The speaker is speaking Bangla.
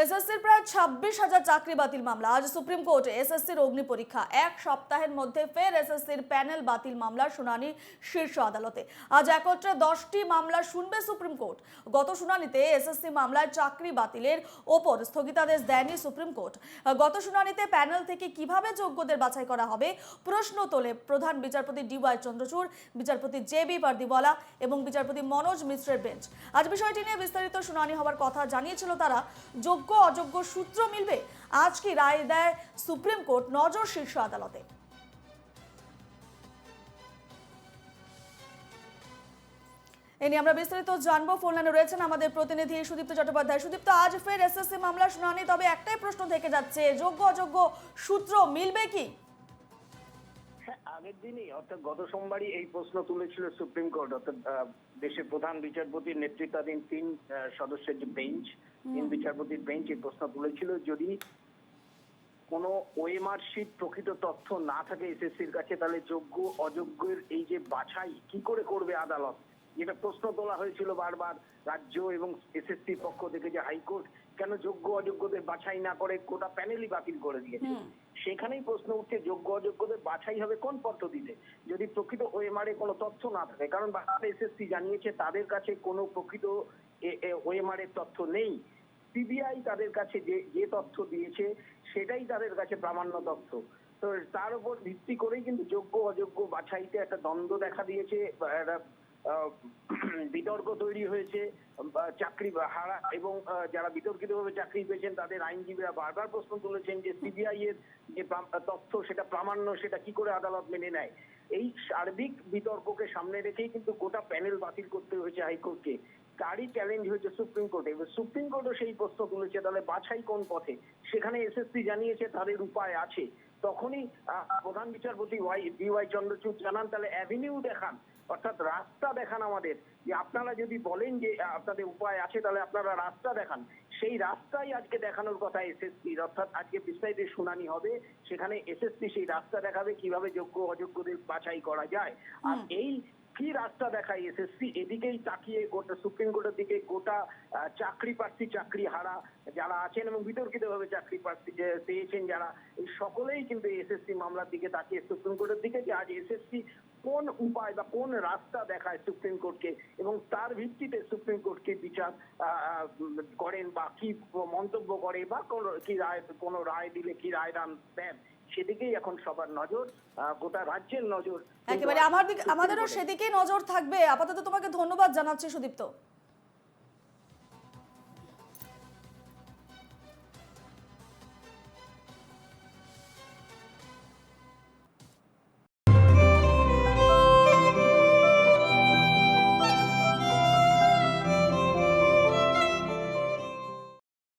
এসএসসির প্রায় 26,000 চাকরি বাতিল মামলা। আজ সুপ্রিম কোর্টে এসএসসির অগ্নি পরীক্ষা। এক সপ্তাহের মধ্যে ফের এসএসসির প্যানেল বাতিল মামলার শুনানি শীর্ষ আদালতে। আজ একত্রে 10টি মামলা শুনবে সুপ্রিম কোর্ট। গত শুনানিতে এসএসসি মামলায় চাকরি বাতিলের ওপর স্থগিতাদেশ দেয়নি সুপ্রিম কোর্ট। গত শুনানিতে প্যানেল থেকে কিভাবে যোগ্যদের বাছাই করা হবে প্রশ্ন তোলে প্রধান বিচারপতি ডিওয়াই চন্দ্রচূড়, বিচারপতি জেবি পারদিওয়ালা এবং বিচারপতি মনোজ মিশ্রের বেঞ্চ। আজ বিষয়টি নিয়ে বিস্তারিত শুনানি হওয়ার কথা জানিয়েছিল তারা। যোগ্য অযোগ্য সূত্র মিলবে। আজ কি রায় দেয় সুপ্রিম কোর্ট, নজর শীর্ষ আদালতে। এ নিয়ে আমরা বিস্তারিত জানবো। ফোন লাইনে রয়েছেন আমাদের প্রতিনিধি সুদীপ্ত চট্টোপাধ্যায়। সুদীপ্ত, আজ ফের এসএসসি মামলা শুনানি, তবে একটাই প্রশ্ন থেকে যাচ্ছে, যোগ্য অযোগ্য সূত্র মিলবে কি? আগের দিনই অর্থাৎ গত সোমবারই এই প্রশ্ন তুলেছিল সুপ্রিম কোর্ট, অর্থাৎ দেশের প্রধান বিচারপতির নেতৃত্বাধীন 3 সদস্যের যে বেঞ্চ, 3 বিচারপতির বেঞ্চ এই প্রশ্ন তুলেছিল, যদি কোনো ওএমআর শিট প্রকৃত তথ্য না থাকে এসএসসির কাছে, তাহলে যোগ্য অযোগ্যের এই যে বাছাই কি করে করবে আদালত, যেটা প্রশ্ন তোলা হয়েছিল বারবার রাজ্য এবং এসএসসির পক্ষ থেকে, যে হাইকোর্ট কেন যোগ্য অযোগ্যদের বাছাই না করে গোটা প্যানেলই বাতিল করে দিয়েছে। সেখানেই প্রশ্ন উঠছে, যোগ্য অযোগ্যদের বাছাই হবে কোন পদ্ধতিতে যদি প্রকৃত ওএমআর এ কোনো তথ্য না থাকে। কারণ এসএসসি জানিয়েছে তাদের কাছে কোনো প্রকৃত ওএমআর এর তথ্য নেই। সিবিআই তাদের কাছে যে তথ্য দিয়েছে সেটাই তাদের কাছে প্রামাণ্য তথ্য। তো তার উপর ভিত্তি করেই কিন্তু যোগ্য অযোগ্য বাছাইতে একটা দ্বন্দ্ব দেখা দিয়েছে, একটা বিতর্ক তৈরি হয়েছে। চাকরি হারা এবং যারা বিতর্কিতভাবে চাকরি পেয়েছেন তাদের আইনজীবীরা বারবার প্রশ্ন তুলেছেন যে সিবিআই এর যে তথ্য সেটা প্রামাণ্য, সেটা কি করে আদালত মেনে নেয়। এই সার্বিক বিতর্ককে সামনে রেখেই কিন্তু গোটা প্যানেল বাতিল করতে হয়েছে হাইকোর্টকে। তারই চ্যালেঞ্জ হয়েছে সুপ্রিম কোর্টে। এবার সুপ্রিম কোর্টও সেই প্রশ্ন তুলেছে, তাহলে বাছাই কোন পথে। সেখানে এসএসসি জানিয়েছে তাদের উপায় আছে। তখনই প্রধান বিচারপতি ডিওয়াই চন্দ্রচূড় জানান, তাহলে অ্যাভিনিউ দেখান, অর্থাৎ রাস্তা দেখান আমাদের, যে আপনারা যদি বলেন যে আপনাদের উপায় আছে তাহলে আপনারা রাস্তা দেখান। সেই রাস্তাই আজকে দেখানোর কথা এসএসসির, অর্থাৎ আজকে বিস্তারিত শুনানি হবে, সেখানে এসএসসি সেই রাস্তা দেখাবে কিভাবে যোগ্য অযোগ্যদের বাছাই করা যায়। আর এই কি রাস্তা দেখায় এসএসসি, এদিকেই তাকিয়ে গোটা সুপ্রিম কোর্টের দিকে গোটা চাকরি প্রার্থী, চাকরি হারা যারা আছেন এবং বিতর্কিতভাবে চাকরি প্রার্থী পেয়েছেন যারা, এই সকলেই কিন্তু এসএসসি মামলার দিকে তাকিয়ে সুপ্রিম কোর্টের দিকে, যে আজ এসএসসি কোন উপায় বা কোন রাস্তা দেখায় সুপ্রিম কোর্টকে, এবং তার ভিত্তিতে সুপ্রিম কোর্টকে বিচার করেন বা কি মন্তব্য করে বা কোনো রায় দিলে কি রায় দেন, সেদিকেই এখন সবার নজর, গোটা রাজ্যের নজর। একেবারে আমাদেরও সেদিকেই নজর থাকবে। আপাতত তোমাকে ধন্যবাদ জানাচ্ছি সুদীপ্ত।